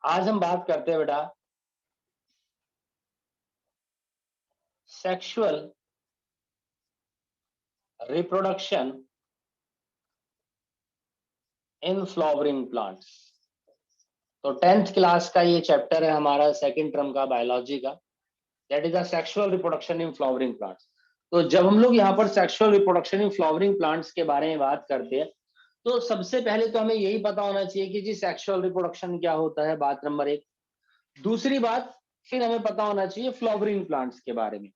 आज हम बात करते हैं बेटा sexual reproduction in flowering plants. तो 10th क्लास का ये चैप्टर है हमारा सेकंड टर्म का बायोलॉजी का, that is the sexual reproduction in flowering plants. तो जब हम लोग यहाँ पर sexual reproduction in flowering plants के बारे में बात करते हैं तो सबसे पहले तो हमें यही पता होना चाहिए कि जी सेक्सुअल रिप्रोडक्शन क्या होता है, बात नंबर एक। दूसरी बात, फिर हमें पता होना चाहिए फ्लावरिंग प्लांट्स के बारे में।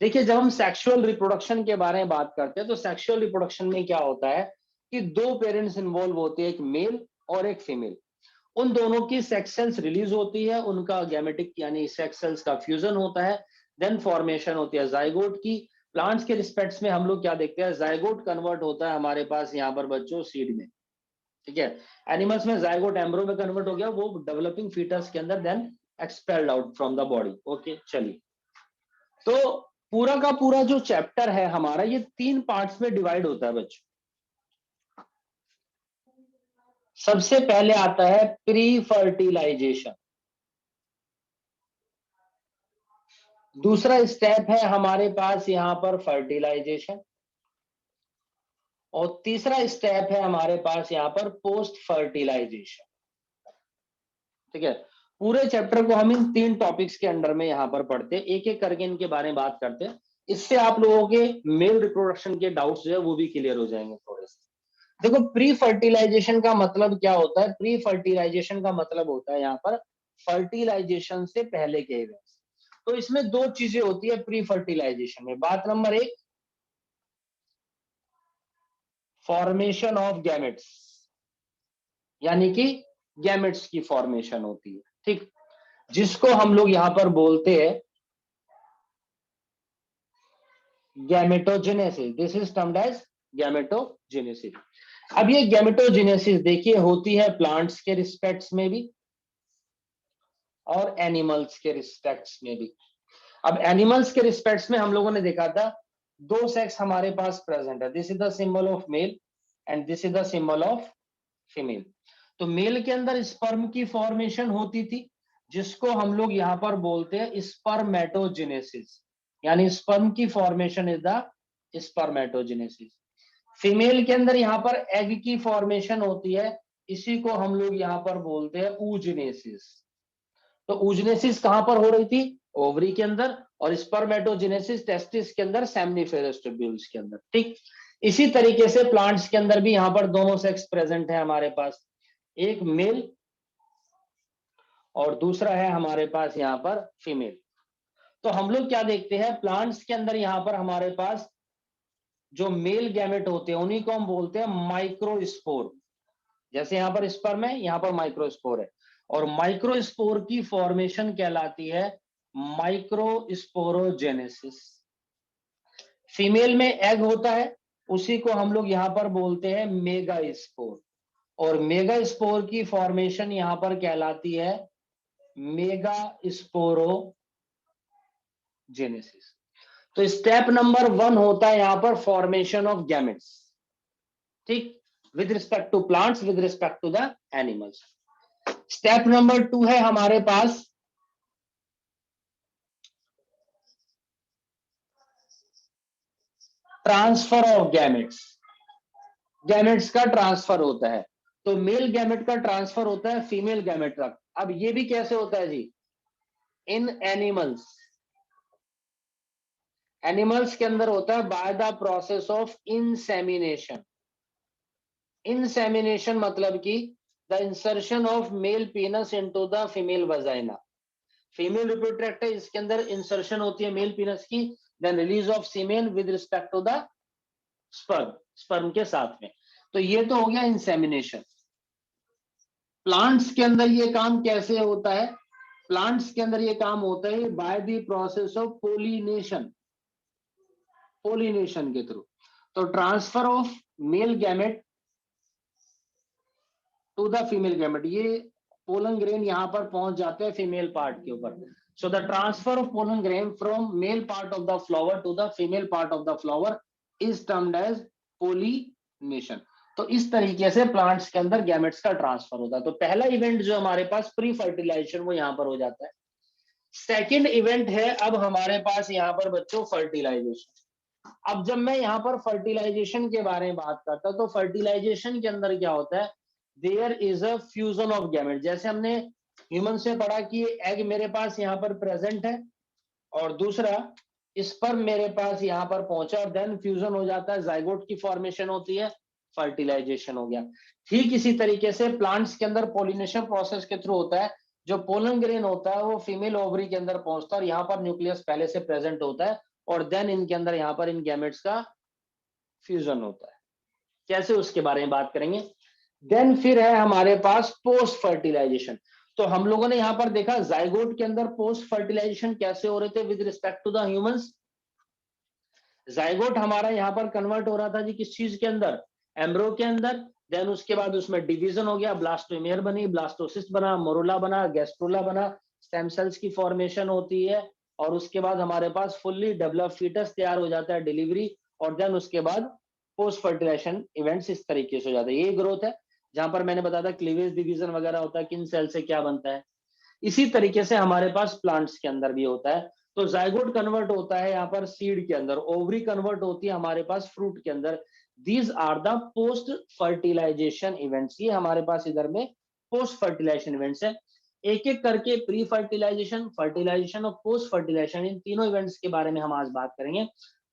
देखिए, जब हम सेक्सुअल रिप्रोडक्शन के बारे में बात करते हैं तो सेक्सुअल रिप्रोडक्शन में क्या होता है कि दो पेरेंट्स इन्वॉल्व होते हैं, एक मेल और एक फीमेल। उन दोनों की सेक्स सेल्स रिलीज होती है, उनका गैमेटिक यानी सेक्स सेल्स का फ्यूजन होता है, देन फॉर्मेशन होती है जाइगोट की। प्लांट्स के रिस्पेक्ट्स में हम लोग क्या देखते हैं, जाइगोट कन्वर्ट होता है हमारे पास यहाँ पर बच्चों सीड में, ठीक है। एनिमल्स में जाइगोट एम्ब्रो में कन्वर्ट हो गया, वो डेवलपिंग फीटस के अंदर then expelled out from the body. Okay, चलिए। तो पूरा का पूरा जो चैप्टर है हमारा ये 3 पार्ट्स में डिवाइड होता है बच्चों। सबसे पहले आता है प्री फर्टिलाइजेशन, दूसरा स्टेप है हमारे पास यहां पर फर्टिलाइजेशन, और तीसरा स्टेप है हमारे पास यहां पर पोस्ट फर्टिलाइजेशन, ठीक है। पूरे चैप्टर को हम इन 3 टॉपिक्स के अंडर में यहां पर पढ़ते हैं, एक एक करके इनके बारे में बात करते हैं। इससे आप लोगों के मेल रिप्रोडक्शन के डाउट्स जो है वो भी क्लियर हो जाएंगे थोड़े से। देखो, प्री फर्टिलाइजेशन का मतलब क्या होता है? प्री फर्टिलाइजेशन का मतलब होता है यहाँ पर फर्टिलाइजेशन से पहले के इवेंट्स। तो इसमें 2 चीजें होती है प्री फर्टिलाइजेशन में। बात नंबर एक, फॉर्मेशन ऑफ गैमेट्स, यानी कि गैमेट्स की फॉर्मेशन होती है, ठीक, जिसको हम लोग यहां पर बोलते हैं gametogenesis. This is termed as gametogenesis. अब ये गैमेटोजेनेसिस देखिए होती है प्लांट्स के रिस्पेक्ट्स में भी और एनिमल्स के रिस्पेक्ट्स में भी। अब एनिमल्स के रिस्पेक्ट्स में हम लोगों ने देखा था 2 सेक्स हमारे पास प्रेजेंट है, this is the symbol of male and this is the symbol of female. तो मेल के अंदर स्पर्म की फॉर्मेशन होती थी, जिसको हम लोग यहां पर बोलते हैं स्पर्मेटोजेनेसिस, यानी स्पर्म की formation is the spermatogenesis. Female के अंदर यहां पर एग की फॉर्मेशन होती है, इसी को हम लोग यहां पर बोलते हैं ऊजनेसिस। तो ऊजनेसिस कहां पर हो रही थी? ओवरी के अंदर, और स्पर्मेटोजेनेसिस टेस्टिस के अंदर, सेम्निफेरस ट्यूब्यूल्स के अंदर, ठीक। इसी तरीके से प्लांट्स के अंदर भी यहां पर दोनों सेक्स प्रेजेंट है हमारे पास, एक मेल और दूसरा है हमारे पास यहां पर फीमेल। तो हम लोग क्या देखते हैं, प्लांट्स के अंदर यहां पर हमारे पास जो मेल गैमेट होते हैं उन्हीं को हम बोलते हैं माइक्रोस्पोर। जैसे यहां पर स्पर्म है, यहां पर माइक्रोस्पोर है, और माइक्रोस्पोर की फॉर्मेशन कहलाती है माइक्रोस्पोरोजेनेसिस। फीमेल में एग होता है, उसी को हम लोग यहां पर बोलते हैं मेगास्पोर, और मेगास्पोर की फॉर्मेशन यहां पर कहलाती है मेगास्पोरोजेनेसिस। तो स्टेप नंबर 1 होता है यहां पर फॉर्मेशन ऑफ गैमेट्स, ठीक, with respect to plants, with respect to the animals. Step number 2 है हमारे पास ट्रांसफर ऑफ गैमेट्स। गैमेट्स का ट्रांसफर होता है, तो मेल गैमेट का ट्रांसफर होता है फीमेल गैमेट तक। अब ये भी कैसे होता है जी? इन एनिमल्स, एनिमल्स के अंदर होता है by the process of insemination. Insemination मतलब कि the insertion of male penis into the female vagina. Female reproductive tract है, इसके अंदर इंसर्शन होती है मेल पीनस की, then release of semen with respect to the sperm, sperm के साथ में। तो ये तो हो गया इंसेमिनेशन। प्लांट्स के अंदर ये काम कैसे होता है? प्लांट्स के अंदर ये काम होता है by the process of pollination, pollination के थ्रू। तो transfer of male gamete to the female gamete, ये पोलन ग्रेन यहां पर पहुंच जाते हैं फीमेल पार्ट के ऊपर। So the transfer of pollen grain from male part of the flower to the female part of the flower is termed as pollination. तो इस तरीके से प्लांट्स के अंदर गैमेट्स का ट्रांसफर होता है। तो पहला इवेंट जो हमारे पास प्री फर्टिलाइजेशन वो यहाँ पर हो जाता है। सेकेंड इवेंट है अब हमारे पास यहाँ पर बच्चों फर्टिलाइजेशन। अब जब मैं यहाँ पर फर्टिलाइजेशन के बारे में बात करता हूँ तो फर्टिलाइजेशन के अंदर क्या होता है, there is a fusion of gamete. जैसे हमने ह्यूमन से पढ़ा कि एग मेरे पास यहाँ पर प्रेजेंट है और दूसरा स्पर्म मेरे पास यहाँ पर पहुंचा और देन फ्यूजन हो जाता है, जाइगोट की फॉर्मेशन होती है, फर्टिलाइजेशन हो गया। ठीक इसी तरीके से प्लांट्स के अंदर पोलिनेशन प्रोसेस के थ्रू होता है, जो पोलन ग्रेन होता है वो फीमेल ओवरी के अंदर पहुंचता है और यहाँ पर न्यूक्लियस पहले से प्रेजेंट होता है और देन इनके अंदर यहाँ पर इन गैमेट्स का फ्यूजन होता है। कैसे, उसके बारे में बात करेंगे। देन फिर है हमारे पास पोस्ट फर्टिलाइजेशन। तो हम लोगों ने यहाँ पर देखा जाइगोट के अंदर पोस्ट फर्टिलाइजेशन कैसे हो रहे थे with respect to the humans. Zygote हमारा यहाँ पर कन्वर्ट हो रहा था जी किस चीज के अंदर, एम्ब्रो के अंदर। देन उसके बाद उसमें डिवीजन हो गया, ब्लास्टोमेयर बनी, ब्लास्टोसिस्ट बना, मोरुला बना, गैस्ट्रोला बना, स्टेम सेल्स की फॉर्मेशन होती है और उसके बाद हमारे पास फुल्ली डेवलप फीटस तैयार हो जाता है, डिलीवरी, और देन उसके बाद पोस्ट फर्टिलाइजेशन इवेंट्स इस तरीके से हो जाता है। ये ग्रोथ है जहां पर मैंने बताया था क्लीवेज डिवीजन वगैरह होता है, किन सेल से क्या बनता है। इसी तरीके से हमारे पास प्लांट्स के अंदर भी होता है। तो जाइगोट कन्वर्ट होता है यहाँ पर सीड के अंदर, ओवरी कन्वर्ट होती है हमारे पास फ्रूट के अंदर। These are the post fertilization events. ये हमारे पास इधर में पोस्ट फर्टिलाइजेशन इवेंट्स है। एक एक करके प्री फर्टिलाइजेशन, फर्टिलाइजेशन और पोस्ट फर्टिलाइजेशन, इन तीनों इवेंट्स के बारे में हम आज बात करेंगे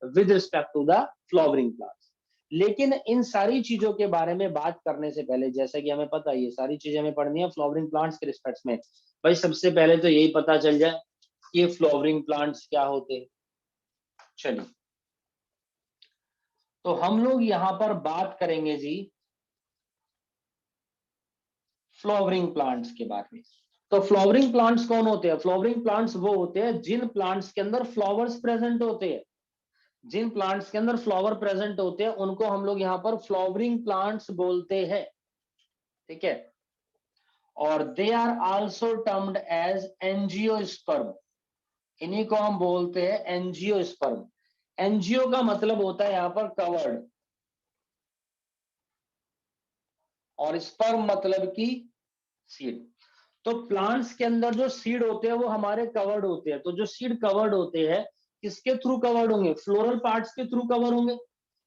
with respect to the flowering plants. लेकिन इन सारी चीजों के बारे में बात करने से पहले, जैसा कि हमें पता है ये सारी चीजें हमें पढ़नी है फ्लावरिंग प्लांट्स के रिस्पेक्ट में, भाई सबसे पहले तो यही पता चल जाए कि ये फ्लावरिंग प्लांट्स क्या होते हैं। चलिए, तो हम लोग यहां पर बात करेंगे जी फ्लावरिंग प्लांट्स के बारे में। तो फ्लावरिंग प्लांट्स कौन होते हैं? फ्लावरिंग प्लांट्स वो होते हैं जिन प्लांट्स के अंदर फ्लावर्स प्रेजेंट होते हैं। जिन प्लांट्स के अंदर फ्लावर प्रेजेंट होते हैं उनको हम लोग यहाँ पर फ्लावरिंग प्लांट्स बोलते हैं, ठीक है। और they are also termed as angiosperm. इन्हीं को हम बोलते हैं एंजियोस्पर्म। एंजियो का मतलब होता है यहाँ पर कवर्ड और स्पर्म मतलब की सीड। तो प्लांट्स के अंदर जो सीड होते हैं वो हमारे कवर्ड होते हैं। तो जो सीड कवर्ड होते हैं किसके थ्रू कवर्ड होंगे? फ्लोरल पार्ट्स के थ्रू कवर होंगे,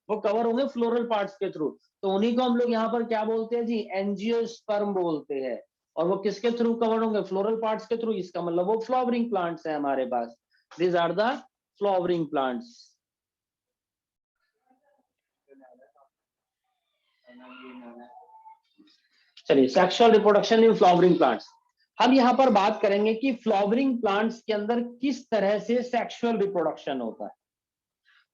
वो कवर होंगे फ्लोरल पार्ट्स के थ्रू। तो उन्हीं को हम लोग यहाँ पर क्या बोलते हैं जी? एंजियोस्पर्म बोलते हैं। और वो किसके थ्रू कवर होंगे? फ्लोरल पार्ट्स के थ्रू। इसका मतलब वो फ्लावरिंग प्लांट्स है हमारे पास। These are the flowering plants. चलिए, sexual reproduction in flowering plants. हम यहाँ पर बात करेंगे कि फ्लावरिंग प्लांट्स के अंदर किस तरह से सेक्सुअल रिप्रोडक्शन होता है।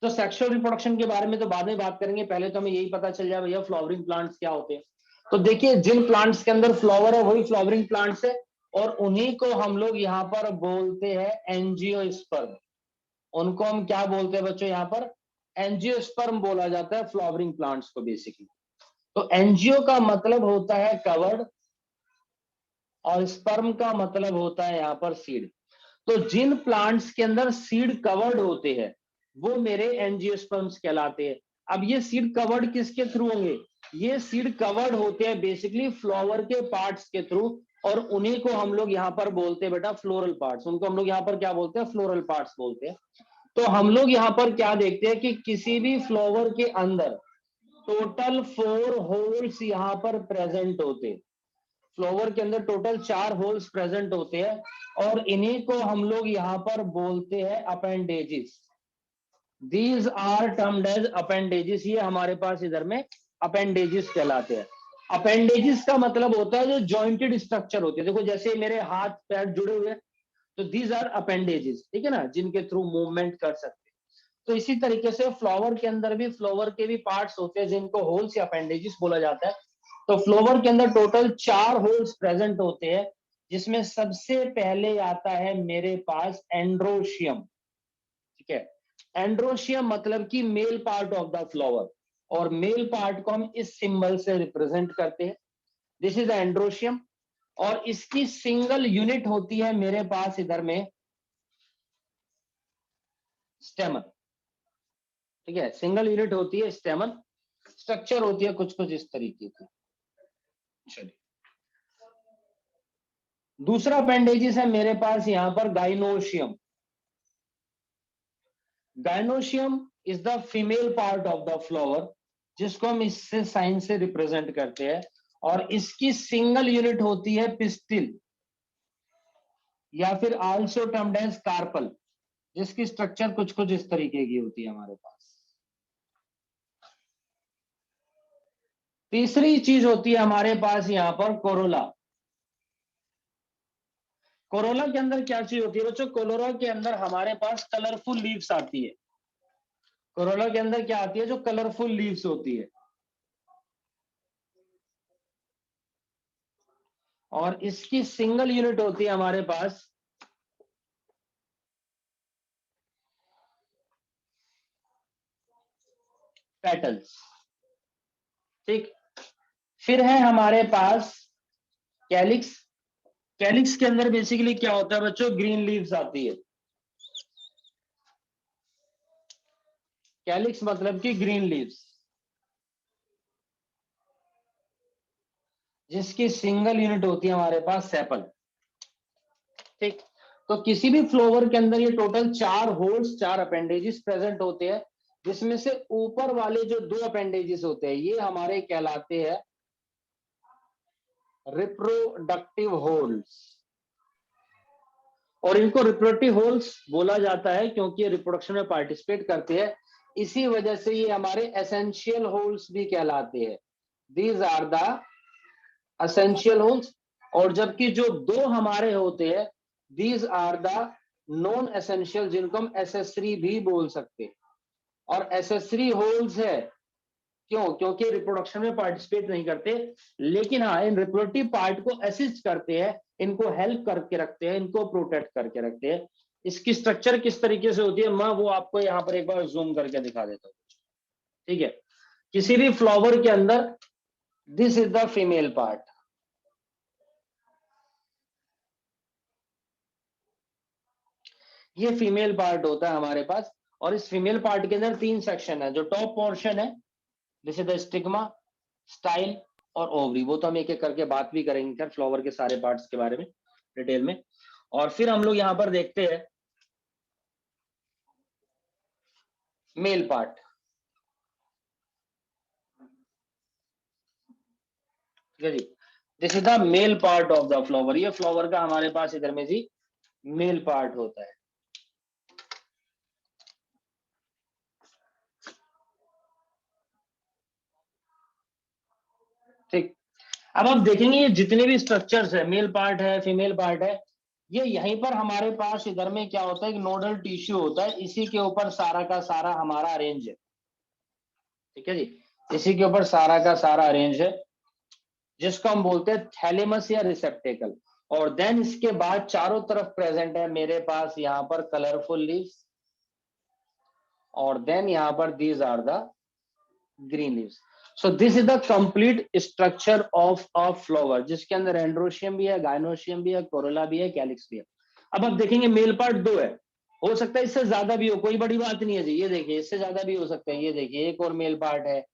तो सेक्सुअल रिप्रोडक्शन के बारे में तो बाद में बात करेंगे, पहले तो हमें यही पता चल जाए भैया फ्लावरिंग प्लांट्स क्या होते हैं। तो देखिए, जिन प्लांट्स के अंदर फ्लावर है वही फ्लावरिंग प्लांट्स है और उन्हीं को हम लोग यहाँ पर बोलते हैं एंजियोस्पर्म। उनको हम क्या बोलते हैं बच्चों? यहाँ पर एंजियोस्पर्म बोला जाता है फ्लावरिंग प्लांट्स को बेसिकली। तो एंजियो का मतलब होता है कवर्ड और स्पर्म का मतलब होता है यहाँ पर सीड। तो जिन प्लांट्स के अंदर सीड कवर्ड होते हैं वो मेरे एंजियोस्पर्म्स कहलाते हैं। अब ये सीड कवर्ड किसके थ्रू होंगे? ये सीड कवर्ड होते हैं बेसिकली फ्लावर के पार्ट्स के थ्रू और उन्हीं को हम लोग यहाँ पर बोलते हैं बेटा फ्लोरल पार्ट्स। उनको हम लोग यहाँ पर क्या बोलते हैं? फ्लोरल पार्ट्स बोलते हैं। तो हम लोग यहाँ पर क्या देखते हैं कि किसी भी फ्लावर के अंदर टोटल 4 होल्स यहाँ पर प्रेजेंट होते हैं। फ्लावर के अंदर टोटल 4 होल्स प्रेजेंट होते हैं और इन्हीं को हम लोग यहाँ पर बोलते हैं appendages. These are termed as appendages. ये हमारे पास इधर में अपेंडेजेस कहलाते हैं। अपेंडेजेस का मतलब होता है जो जॉइंटेड स्ट्रक्चर होते हैं। देखो जैसे मेरे हाथ पैर जुड़े हुए हैं तो दीज आर अपेंडेजेस, ठीक है ना, जिनके थ्रू मूवमेंट कर सकते हैं। तो इसी तरीके से फ्लावर के अंदर भी फ्लावर के भी पार्ट्स होते हैं जिनको होल्स या अपेंडेजेस बोला जाता है। तो फ्लावर के अंदर टोटल 4 होल्स प्रेजेंट होते हैं जिसमें सबसे पहले आता है मेरे पास एंड्रोशियम, ठीक है। एंड्रोशियम मतलब कि mail part of the flower और मेल पार्ट को हम इस सिंबल से रिप्रेजेंट करते हैं। दिस इज एंड्रोशियम और इसकी सिंगल यूनिट होती है मेरे पास इधर में स्टेमन, ठीक है। सिंगल यूनिट होती है स्टेमन। स्ट्रक्चर होती है कुछ कुछ इस तरीके की। चलिए, दूसरा अपेंडेजिस है मेरे पास यहां पर gynoecium. Gynoecium is the female part of the flower, जिसको हम इससे साइन से रिप्रेजेंट करते हैं, और इसकी सिंगल यूनिट होती है पिस्टिल, या फिर आल्सो टर्म्ड एज कार्पल, जिसकी स्ट्रक्चर कुछ कुछ इस तरीके की होती है हमारे पास। तीसरी चीज होती है हमारे पास यहां पर कोरोला। कोरोला के अंदर क्या चीज होती है बच्चों? कोरोला के अंदर हमारे पास कलरफुल लीव्स आती है। कोरोला के अंदर क्या आती है? जो कलरफुल लीव्स होती है, और इसकी सिंगल यूनिट होती है हमारे पास पेटल्स। ठीक, फिर है हमारे पास कैलिक्स। कैलिक्स के अंदर बेसिकली क्या होता है बच्चों? ग्रीन लीव्स आती है। कैलिक्स मतलब कि ग्रीन लीव्स, जिसकी सिंगल यूनिट होती है हमारे पास सेपल। ठीक, तो किसी भी फ्लावर के अंदर ये टोटल 4 होल्स, 4 अपेंडेजेस प्रेजेंट होते हैं, जिसमें से ऊपर वाले जो 2 अपेंडेजेस होते हैं ये हमारे कहलाते हैं रिप्रोडक्टिव होल्स। और इनको रिप्रोडक्टिव होल्स बोला जाता है क्योंकि ये रिप्रोडक्शन में पार्टिसिपेट करते हैं, इसी वजह से ये हमारे एसेंशियल होल्स भी कहलाते हैं। These are the essential whorls. और जबकि जो 2 हमारे होते हैं, these are the non essential, जिनको हम एसेसरी भी बोल सकते हैं। और एसेसरी होल्स है क्यों? क्योंकि रिप्रोडक्शन में पार्टिसिपेट नहीं करते, लेकिन हाँ इन रिप्रोडक्टिव पार्ट को असिस्ट करते हैं, इनको हेल्प करके रखते हैं, इनको प्रोटेक्ट करके रखते हैं। इसकी स्ट्रक्चर किस तरीके से होती है मैं वो आपको यहाँ पर एक बार जूम करके दिखा देता हूँ। ठीक है, किसी भी फ्लावर के अंदर this is the female part, ये फीमेल पार्ट होता है हमारे पास। और इस फीमेल पार्ट के अंदर 3 सेक्शन है। जो टॉप पोर्शन है this is the stigma, style और ओवरी, वो तो हम एक एक करके बात भी करेंगे खैर फ्लावर के सारे पार्ट्स के बारे में डिटेल में। और फिर हम लोग यहां पर देखते हैं मेल पार्ट। ठीक है जी, this is the male part of the flower. ये फ्लावर का हमारे पास इधर में जी मेल पार्ट होता है। ठीक, अब आप देखेंगे ये जितने भी स्ट्रक्चर्स है, मेल पार्ट है, फीमेल पार्ट है, ये यहीं पर हमारे पास इधर में क्या होता है? एक नोडल टिश्यू होता है, इसी के ऊपर सारा का सारा हमारा अरेंज है। ठीक है जी, इसी के ऊपर सारा का सारा अरेंज है, जिसको हम बोलते हैं थैलेमस या रिसेप्टेकल। और देन इसके बाद चारों तरफ प्रेजेंट है मेरे पास यहाँ पर कलरफुल लीव्स, और देन यहाँ पर these are the green leaves. So this is the complete structure of a flower, जिसके अंदर एंड्रोशियम भी है, गाइनोशियम भी है, कोरोला भी है, कैलिक्स भी है। अब आप देखेंगे मेल पार्ट 2 है, हो सकता है इससे ज्यादा भी हो, कोई बड़ी बात नहीं है जी। ये देखिए इससे ज्यादा भी हो सकता है, ये देखिए एक और मेल पार्ट है,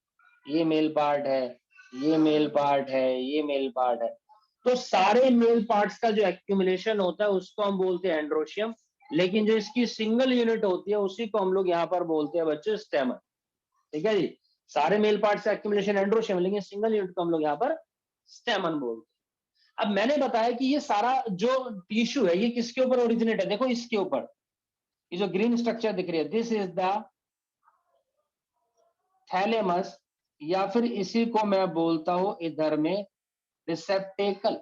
ये मेल पार्ट है, ये मेल पार्ट है, ये मेल पार्ट है। तो सारे मेल पार्ट्स का जो एक्यूमुलेशन होता है उसको हम बोलते हैं एंड्रोशियम, लेकिन जो इसकी सिंगल यूनिट होती है उसी को हम लोग यहाँ पर बोलते हैं बच्चे स्टेमन। ठीक है जी, सारे मेल पार्ट से एक्यूमुलेशन एंड्रोशियम, लेकिन सिंगल यूनिट को हम लोग यहाँ पर स्टेमन बोलते हैं। अब मैंने बताया कि ये सारा जो टिश्यू है ये किसके ऊपर ओरिजिनेट है? देखो इसके ऊपर, ये जो ग्रीन स्ट्रक्चर दिख रही है, दिस इज द थैलेमस, या फिर इसी को मैं बोलता हूं इधर में रिसेप्टेकल।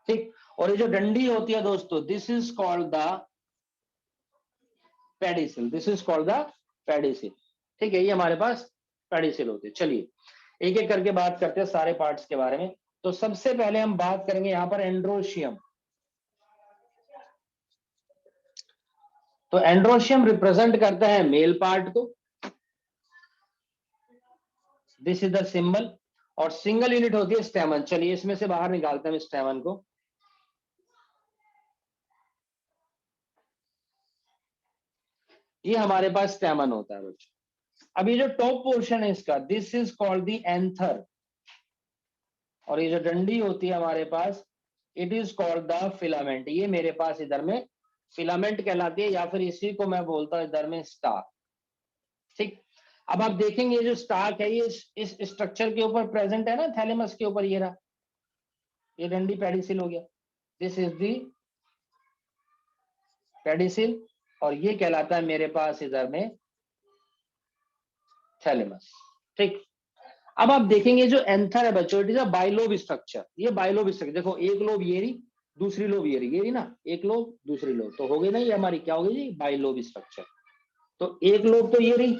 ठीक, और ये जो डंडी होती है दोस्तों, this is called the pedicel, this is called the pedicel. ठीक है, ये हमारे पास पेडिसिल होते हैं। चलिए एक एक करके बात करते हैं सारे पार्ट्स के बारे में। तो सबसे पहले हम बात करेंगे यहाँ पर एंड्रोशियम। तो एंड्रोशियम रिप्रेजेंट करता है मेल पार्ट को, दिस इज द सिंबल, और सिंगल यूनिट होती है स्टेमन। चलिए इसमें से बाहर निकालते हैं स्टेमन को। ये हमारे पास स्टेमन होता है बच्चों। अब ये जो टॉप पोर्शन है इसका, this is called the anther, और ये जो डंडी होती है हमारे पास, it is called the filament. ये मेरे पास इधर में फिलामेंट कहलाती है, या फिर इसी को मैं बोलता हूं इधर में स्टार। ठीक, अब आप देखेंगे ये जो स्टार्क है ये इस स्ट्रक्चर के ऊपर प्रेजेंट है ना, थैलेमस के ऊपर, ये रहा, ये डंडी पेडिसिल हो गया, दिस इज दी पेडिसिल, और ये कहलाता है मेरे पास इधर में थैलेमस। ठीक, अब आप देखेंगे जो एंथर है बच्चों, it is a bilobe structure. ये बाइलोब स्ट्रक्चर, देखो एक लोब ये रही, दूसरी लोब ये रही ना, एक लोब दूसरी लोब, तो हो गई ना ये हमारी क्या हो गई जी, बाइलोब स्ट्रक्चर। तो एक लोब तो ये रही,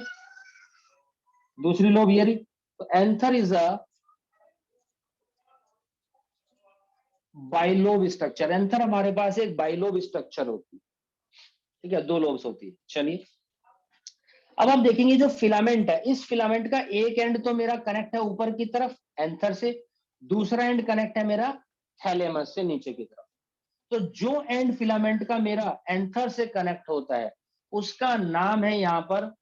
दूसरी लोब ये रही, तो anther is a bilobe structure. Anther हमारे पास एक बाइलोब स्ट्रक्चर होती है, ठीक है, दो लोब्स होती है। चलिए अब आप देखेंगे जो फिलामेंट है, इस फिलामेंट का एक एंड तो मेरा कनेक्ट है ऊपर की तरफ एंथर से, दूसरा एंड कनेक्ट है मेरा थैलेमस से नीचे की तरफ। तो जो एंड फिलामेंट का मेरा एंथर से कनेक्ट होता है उसका नाम है यहां पर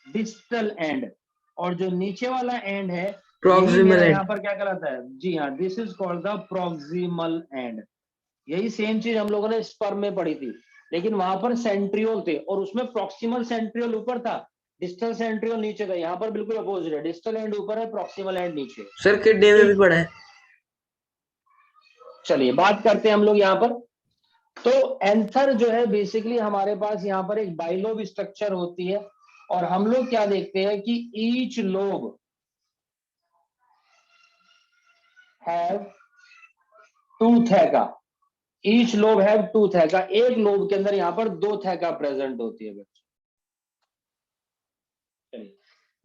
डिस्टल एंड, और जो नीचे वाला एंड है यही मेरा यहाँ पर क्या कहलाता है, जी हाँ, this is called the proximal and. यही सेम चीज हम लोगों ने स्पर्म में पढ़ी थी, लेकिन वहां पर सेंट्रियोल थे और उसमें प्रॉक्सिमल सेंट्रियोल ऊपर था, डिस्टल सेंट्रियोल नीचे था। यहाँ पर बिल्कुल अपोजिट है, डिस्टल एंड ऊपर है, प्रॉक्सिमल एंड नीचे। सर किडनी में भी पढ़ा है। चलिए बात करते हैं हम लोग यहाँ पर। तो एंथर जो है बेसिकली हमारे पास यहाँ पर एक बाइलोब स्ट्रक्चर होती है, और हम लोग क्या देखते हैं कि each lobe have two theca, each lobe have two theca, एक लोब के अंदर यहाँ पर दो थैका प्रेजेंट होती है बच्चों।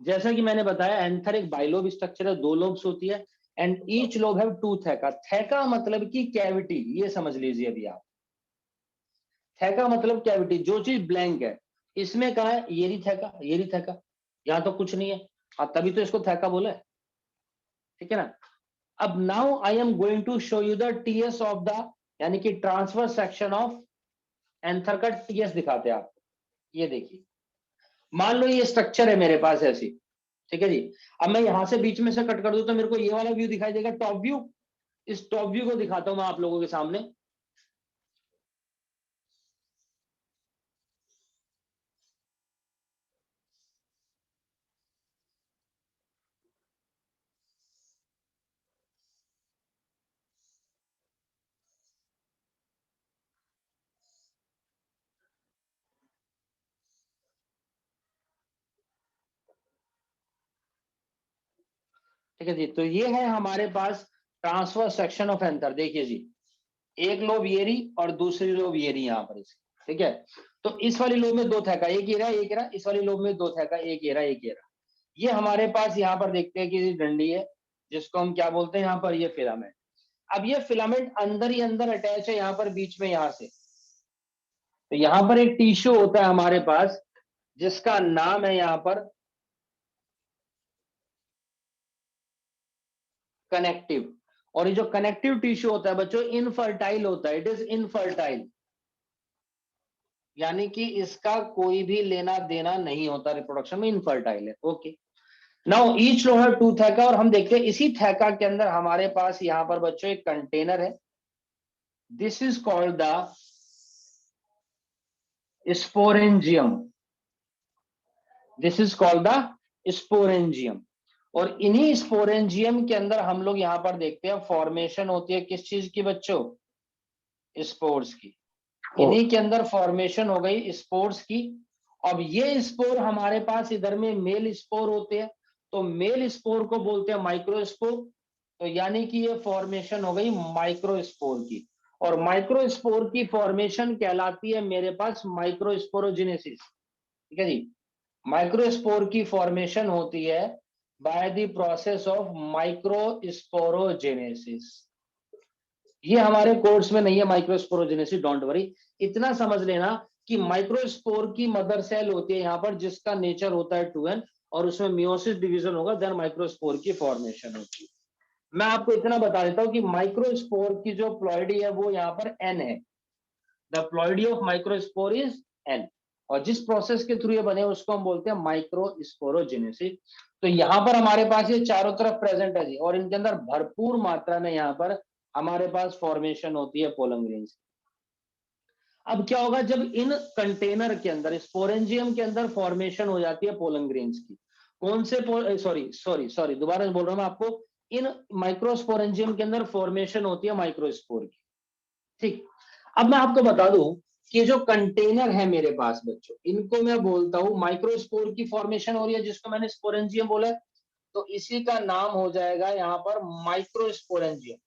जैसा कि मैंने बताया एंथर एक बाइलोब स्ट्रक्चर है, दो लोब्स होती है, and each lobe have two theca. Theca मतलब की कैविटी, ये समझ लीजिए अभी आप, थैका मतलब कैविटी, जो चीज ब्लैंक है। इसमें कहा है ये रही थैका, ये रही थैका, यहां तो कुछ नहीं है, हाँ तभी तो इसको थैका बोला है, ठीक है ना। अब now I am going to show you the TS of the, यानी कि ट्रांसफर सेक्शन ऑफ एंथर का टीएस दिखाते हैं आपको। ये देखिए, मान लो ये स्ट्रक्चर है मेरे पास ऐसी, ठीक है जी। अब मैं यहां से बीच में से कट कर दूं तो मेरे को ये वाला व्यू दिखाई देगा, टॉप व्यू। इस टॉप व्यू को दिखाता हूं मैं आप लोगों के सामने। ठीक है जी, तो ये है हमारे पास ट्रांसफर सेक्शन ऑफ एंथर। देखिए जी, एक लोब ये रही और दूसरी लोब ये रही यहाँ पर इसकी, ठीक है। तो इस वाली लोब में दो थैका, एक ये रहा एक रहा, इस वाली लोब में दो थैका, एक ये रहा एक ये रहा। ये हमारे पास यहाँ पर देखते हैं कि डंडी है, जिसको हम क्या बोलते हैं यहाँ पर, ये फिलामेंट। अब ये फिलामेंट अंदर ही अंदर अटैच है यहाँ पर बीच में, यहाँ से। तो यहाँ पर एक टिश्यू होता है हमारे पास जिसका नाम है यहाँ पर कनेक्टिव, और ये जो कनेक्टिव टिश्यू होता है बच्चों इनफर्टाइल होता है, इट इज इनफर्टाइल, यानी कि इसका कोई भी लेना देना नहीं होता रिप्रोडक्शन में, इनफर्टाइल है। Okay, now each lobe have two theca, और हम देखते हैं इसी थैका के अंदर हमारे पास यहाँ पर बच्चों एक कंटेनर है, this is called the sporangium, this is called the sporangium. और इन्हीं स्पोरेंजियम के अंदर हम लोग यहाँ पर देखते हैं फॉर्मेशन होती है किस चीज की बच्चों, स्पोर्स की। इन्हीं के अंदर फॉर्मेशन हो गई स्पोर्स की। अब ये स्पोर हमारे पास इधर में मेल स्पोर होते हैं, तो मेल स्पोर को बोलते हैं माइक्रोस्पोर। तो यानी कि ये फॉर्मेशन हो गई माइक्रोस्पोर की, और माइक्रोस्पोर की फॉर्मेशन कहलाती है मेरे पास माइक्रोस्पोरोजेनेसिस, ठीक है जी। माइक्रोस्पोर की फॉर्मेशन होती है by the process of microsporogenesis. ये हमारे कोर्स में नहीं है माइक्रोस्पोरोजेनेसिस, डोंट वरी। इतना समझ लेना कि माइक्रोस्पोर की मदर सेल होती है यहाँ पर जिसका नेचर होता है 2n, और उसमें मियोसिस डिवीजन होगा, देन माइक्रोस्पोर की फॉर्मेशन होती है। मैं आपको इतना बता देता हूं कि माइक्रोस्पोर की जो प्लॉइडी है वो यहाँ पर n है, the ploidy of microspore is n। और जिस प्रोसेस के थ्रू ये बने उसको हम बोलते हैं माइक्रोस्पोरोजेनेसिस। तो यहाँ पर हमारे पास ये चारों तरफ प्रेजेंट है जी, और इनके अंदर भरपूर मात्रा में यहाँ पर हमारे पास फॉर्मेशन होती है पोलन ग्रेन्स। अब क्या होगा जब इन कंटेनर के अंदर स्पोरेंजियम के अंदर फॉर्मेशन हो जाती है पोलन ग्रेन्स की, कौन से सॉरी सॉरी सॉरी दोबारा बोल रहा हूं मैं आपको, इन माइक्रोस्पोरेंजियम के अंदर फॉर्मेशन होती है माइक्रोस्पोर की। ठीक, अब मैं आपको बता दूं कि जो कंटेनर है मेरे पास बच्चों, इनको मैं बोलता हूं माइक्रोस्पोर की फॉर्मेशन हो रही है, जिसको मैंने स्पोरेंजियम बोला है, तो इसी का नाम हो जाएगा यहाँ पर माइक्रोस्पोरेंजियम।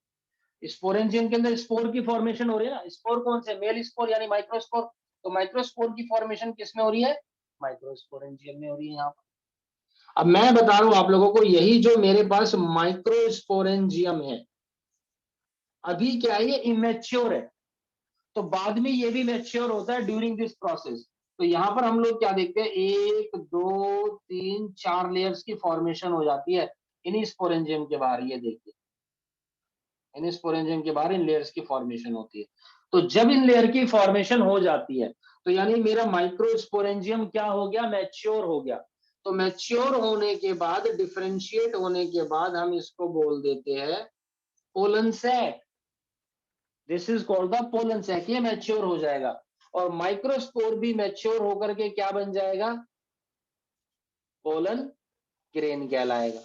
स्पोरेंजियम के अंदर स्पोर की फॉर्मेशन हो रही है ना, स्पोर कौन से, मेल स्पोर यानी माइक्रोस्पोर, तो माइक्रोस्पोर की फॉर्मेशन किसमें हो रही है, माइक्रोस्पोरेंजियम में हो रही है यहाँ पर। अब मैं बता रहा हूं आप लोगों को, यही जो मेरे पास माइक्रोस्पोरेंजियम है, अभी क्या है, ये इमेच्योर है, तो बाद में ये भी मैच्योर होता है ड्यूरिंग दिस प्रोसेस। तो यहाँ पर हम लोग क्या देखते हैं, 1 2 3 4 लेयर्स की फॉर्मेशन हो जाती है इन स्पोरेंजियम के बाहर। ये देखिए, इन स्पोरेंजियम के बाहर इन लेयर्स की फॉर्मेशन होती है। तो जब इन लेयर की फॉर्मेशन हो जाती है, तो यानी मेरा माइक्रोस्पोरेंजियम क्या हो गया, मैच्योर हो गया। तो मैच्योर होने के बाद, डिफरेंशिएट होने के बाद हम इसको बोल देते हैं pollen sac. This is called the pollen sac. ये मैच्योर हो जाएगा, और माइक्रोस्पोर भी मैच्योर होकर के क्या बन जाएगा, पोलन ग्रेन कहलाएगा।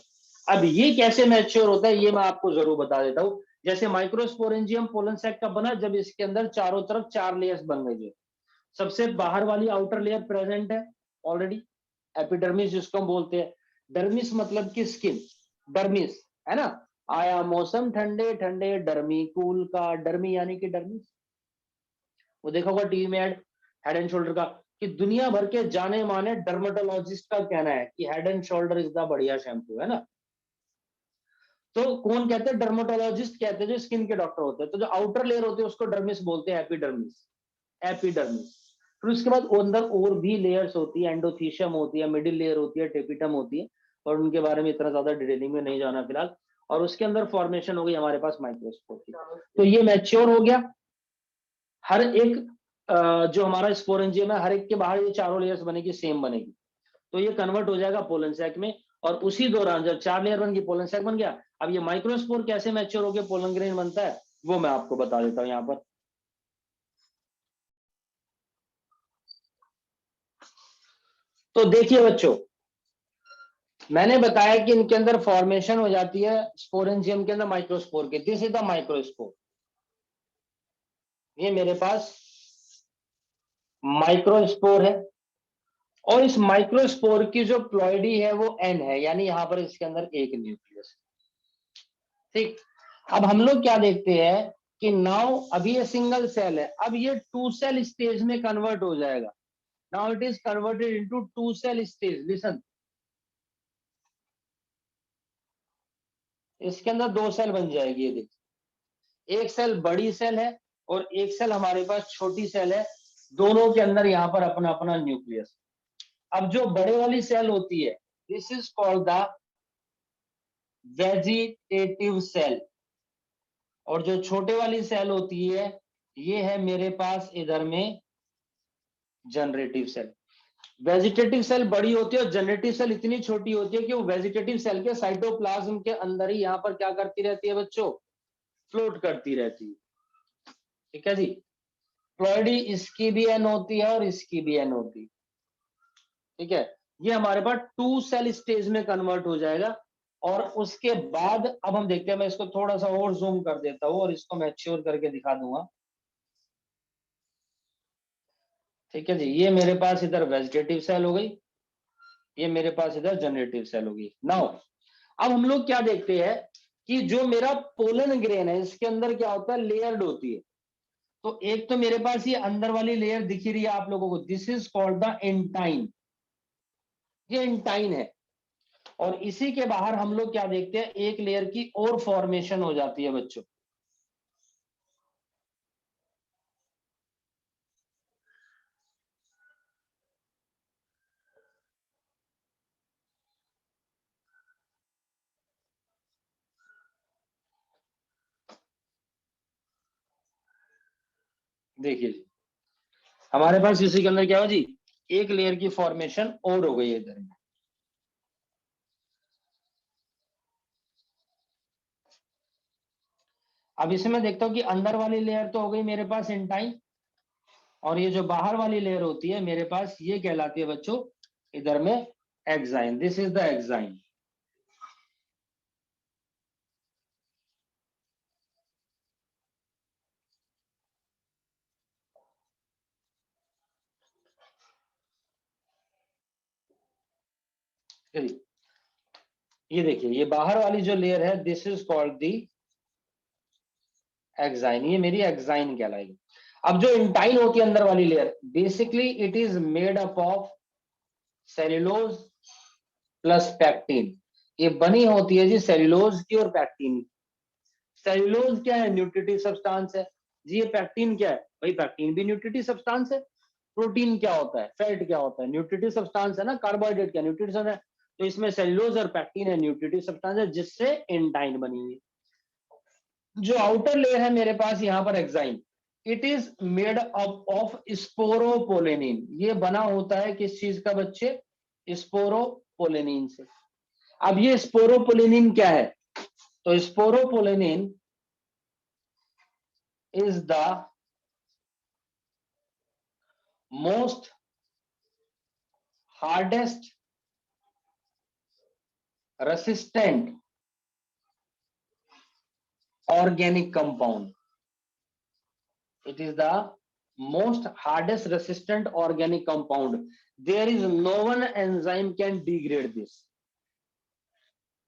अब ये कैसे मैच्योर होता है, ये मैं आपको जरूर बता देता हूं। जैसे माइक्रोस्पोरेंजियम पोलन सैक कब बना, जब इसके अंदर चारों तरफ 4 लेयर्स बन गई है। सबसे बाहर वाली आउटर लेयर प्रेजेंट है ऑलरेडी, एपिडर्मिस जिसको हम बोलते हैं। डर्मिस मतलब कि स्किन, डर्मिस है ना। आया मौसम ठंडे ठंडे, डर्मी कूल का, डर्मी यानी कि डर्मिस। वो देखा होगा टीवी में एड, हेड एंड शोल्डर का, कि दुनिया भर के जाने माने डर्मेटोलॉजिस्ट का कहना है कि head and shoulder is the बढ़िया शैम्पू, है ना। तो कौन कहते हैं, डर्मेटोलॉजिस्ट कहते हैं, जो स्किन के डॉक्टर होते हैं। तो जो आउटर लेयर होती है उसको डर्मिस बोलते हैं, एपिडर्मिस, एपिडर्मिस। फिर उसके बाद अंदर और भी लेयर्स होती है, एंडोथीशियम होती है, मिडिल लेयर होती है, टेपिटम होती है, और उनके बारे में इतना ज्यादा डिटेलिंग में नहीं जाना फिलहाल। और उसके अंदर फॉर्मेशन हो गई हमारे पास माइक्रोस्पोर की। तो ये मैच्योर हो गया, हर एक जो हमारा स्पोरेंजियम है, हर एक के बाहर ये चारों लेयर्स बनेगी, सेम बनेगी, तो ये कन्वर्ट हो जाएगा पोलन सैक में। और उसी दौरान जब 4 लेयर बन गई, पोलन सैक बन गया। अब ये माइक्रोस्पोर कैसे मैच्योर होकर पोलन ग्रेन बनता है, वो मैं आपको बता देता हूं यहाँ पर। तो देखिए बच्चों, मैंने बताया कि इनके अंदर फॉर्मेशन हो जाती है स्पोरेंजियम के अंदर माइक्रोस्पोर के। दिस इज द माइक्रोस्पोर, ये मेरे पास माइक्रोस्पोर है, और इस माइक्रोस्पोर की जो प्लॉइडी है वो एन है, यानी यहां पर इसके अंदर एक न्यूक्लियस। ठीक, अब हम लोग क्या देखते हैं कि नाउ अभी ये सिंगल सेल है, अब ये 2 सेल स्टेज में कन्वर्ट हो जाएगा। Now it is converted into 2 cell stage. Listen, इसके अंदर 2 सेल बन जाएगी, ये देखिए, एक सेल बड़ी सेल है और एक सेल हमारे पास छोटी सेल है, दोनों के अंदर यहाँ पर अपना अपना न्यूक्लियस। अब जो बड़े वाली सेल होती है, this is called the vegetative cell, और जो छोटे वाली सेल होती है, ये है मेरे पास इधर में जनरेटिव सेल। वेजिटेटिव सेल बड़ी होती है और जनरेटिव सेल इतनी छोटी होती है कि वो वेजिटेटिव सेल के साइटोप्लाज्म के अंदर ही यहाँ पर क्या करती रहती है बच्चों, फ्लोट करती रहती है। ठीक है जी, प्लॉइडी इसकी भी एन होती है और इसकी भी एन होती है। ठीक है, ये हमारे पास 2 सेल स्टेज में कन्वर्ट हो जाएगा। और उसके बाद अब हम देखते हैं, मैं इसको थोड़ा सा और जूम कर देता हूं और इसको मैच्योर करके दिखा दूंगा। ठीक है जी, ये मेरे पास इधर वेजिटेटिव सेल हो गई, ये मेरे पास इधर जनरेटिव सेल होगी। नाउ अब हम लोग क्या देखते हैं कि जो मेरा पोलन ग्रेन है, इसके अंदर क्या होता है, लेयर्ड होती है। तो एक तो मेरे पास ये अंदर वाली लेयर दिख रही है आप लोगों को, दिस इज कॉल्ड द एंटाइन, ये एंटाइन है। और इसी के बाहर हम लोग क्या देखते हैं, एक लेयर की और फॉर्मेशन हो जाती है बच्चों। देखिए जी, हमारे पास इसी के अंदर क्या हो जी, एक लेयर की फॉर्मेशन और हो गई है इधर में। अब इसमें मैं देखता हूं कि अंदर वाली लेयर तो हो गई मेरे पास इंटाइन, और ये जो बाहर वाली लेयर होती है मेरे पास ये कहलाती है बच्चों इधर में exine. This is the exine. ये देखिए ये बाहर वाली जो लेयर है this is called the exine, ये मेरी एक्साइन कहलाएगी। अब जो इंटाइन होती है अंदर वाली layer, basically it is made up of cellulose plus pectin. ये बनी होती है जी सेल्यूलोज की और पैक्टीन की। सेल्यूलोज क्या है? न्यूट्रिटिव सब्सटेंस है जी। ये पैक्टीन क्या है? भाई पैक्टीन भी न्यूट्रिटिव सब्सटेंस है। प्रोटीन क्या होता है? फैट क्या होता है? न्यूट्रिटिव सब्सटेंस है ना। कार्बोहाइड्रेट क्या न्यूट्रिशन है? तो इसमें सेल्यूलोज और पैक्टीन है न्यूट्रिटिव सब्सटेंस है, जिससे इंटाइन बनी हुई। जो आउटर लेयर है मेरे पास यहाँ पर exine, it is made up of sporopollenin. ये बना होता है किस चीज का बच्चे? स्पोरोपोलेनिन से। अब ये स्पोरोपोलेनिन क्या है? तो sporopollenin is the most hardest resistant organic compound. It is the most hardest resistant organic compound. There is no one enzyme can degrade this.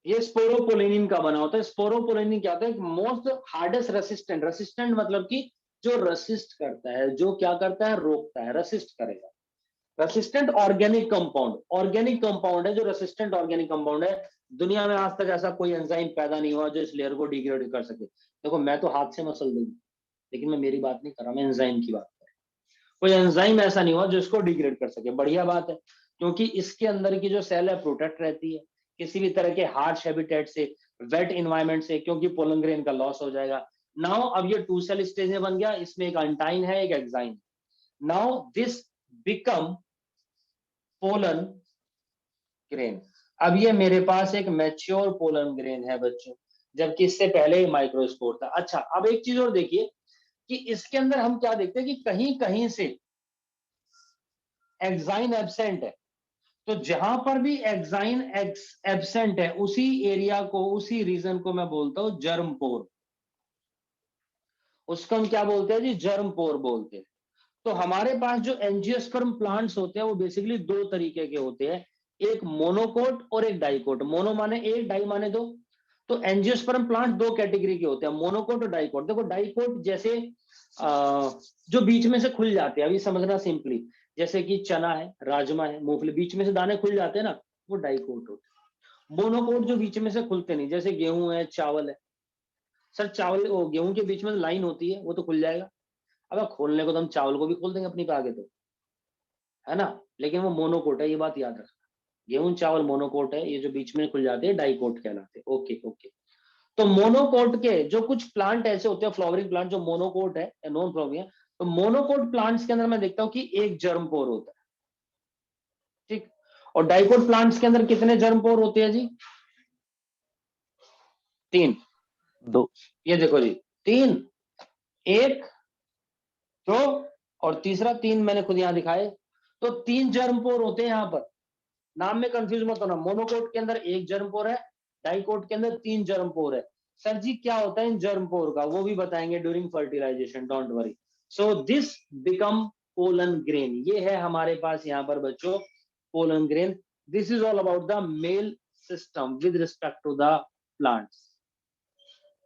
ये स्पोरोपोलेनिन का बना होता है। स्पोरोपोलेनिन क्या होता है? Most hardest resistant. रेसिस्टेंट मतलब कि जो रेसिस्ट करता है, जो क्या करता है? रोकता है, रेसिस्ट करेगा। Resistant organic compound, organic compound है जो रेसिस्टेंट ऑर्गेनिक कंपाउंड है। दुनिया में आज तक ऐसा कोई एंजाइम पैदा नहीं हुआ जो इस लेयर को डिग्रेड कर सके। देखो मैं तो हाथ से मसल दूंगी, लेकिन मैं मेरी बात नहीं कर रहा, मैं एंजाइम की बात कर रहा हूं। कोई एंजाइम ऐसा नहीं हुआ जो इसको डिग्रेड कर सके। बढ़िया बात है, क्योंकि इसके अंदर की जो सेल है प्रोटेक्ट रहती है किसी भी तरह के हार्श हैबिटेट से, वेट इन्वायरमेंट से, क्योंकि पोलन ग्रेन का लॉस हो जाएगा। नाउ अब ये टू सेल स्टेज में बन गया, इसमें एक अंटाइन है एक exine. Now this become pollen grain. अब ये मेरे पास एक मैच्योर पोलन ग्रेन है बच्चों, जबकि इससे पहले ही माइक्रोस्पोर था। अच्छा अब एक चीज और देखिए कि इसके अंदर हम क्या देखते हैं कि कहीं कहीं से एक्साइन एब्सेंट है। तो जहां पर भी एक्साइन एब्सेंट है उसी एरिया को, उसी रीजन को मैं बोलता हूं जर्म पोर। उसको हम क्या बोलते हैं जी? जर्म पोर बोलते हैं। तो हमारे पास जो एंजियोस्पर्म प्लांट्स होते हैं वो बेसिकली दो तरीके के होते हैं, एक मोनोकोट और एक डाइकोट। मोनो माने एक, डाई माने दो। तो एंजियोस्पर्म प्लांट दो कैटेगरी के होते हैं, मोनोकोट और डाइकोट। देखो डाइकोट जैसे जो बीच में से खुल जाते हैं, अभी समझना सिंपली, जैसे कि चना है, राजमा है, मूंगफली, बीच में से दाने खुल जाते हैं ना, वो डाइकोट होते हैं। मोनोकोट जो बीच में से खुलते नहीं, जैसे गेहूं है, चावल है। सर चावल गेहूं के बीच में लाइन होती है, वो तो खुल जाएगा। अब खोलने को तो हम चावल को भी खोल देंगे अपनी पे आगे तो, है ना, लेकिन वो मोनोकोट है, ये बात याद रखना। गेहूं चावल मोनोकोट है, ये जो बीच में खुल जाते हैं डाइकोट कहलाते हैं। Okay okay. तो मोनोकोट के जो कुछ प्लांट ऐसे होते हैं, फ्लावरिंग प्लांट जो मोनोकोट है, नॉन फ्लावरिंग है, तो मोनोकोट प्लांट्स के अंदर मैं देखता हूं कि एक जर्म पोर होता है, ठीक। और डाइकोट प्लांट्स के अंदर कितने जर्म पोर होते हैं जी? तीन, दो। ये देखो जी, तीन, एक, दो, और तीसरा तीन मैंने खुद यहां दिखाए। तो तीन जर्म पोर होते हैं यहां पर। नाम में कंफ्यूज मत होना, मोनोकोट के अंदर एक जर्म पोर है, डाइकोट के अंदर तीन जर्म पोर है। सर जी क्या होता है इन जर्म पोर का, वो भी बताएंगे during fertilization, don't worry. So this become pollen grain. ये है हमारे पास यहाँ पर बच्चों pollen grain. This is all about the male system with respect to the plants.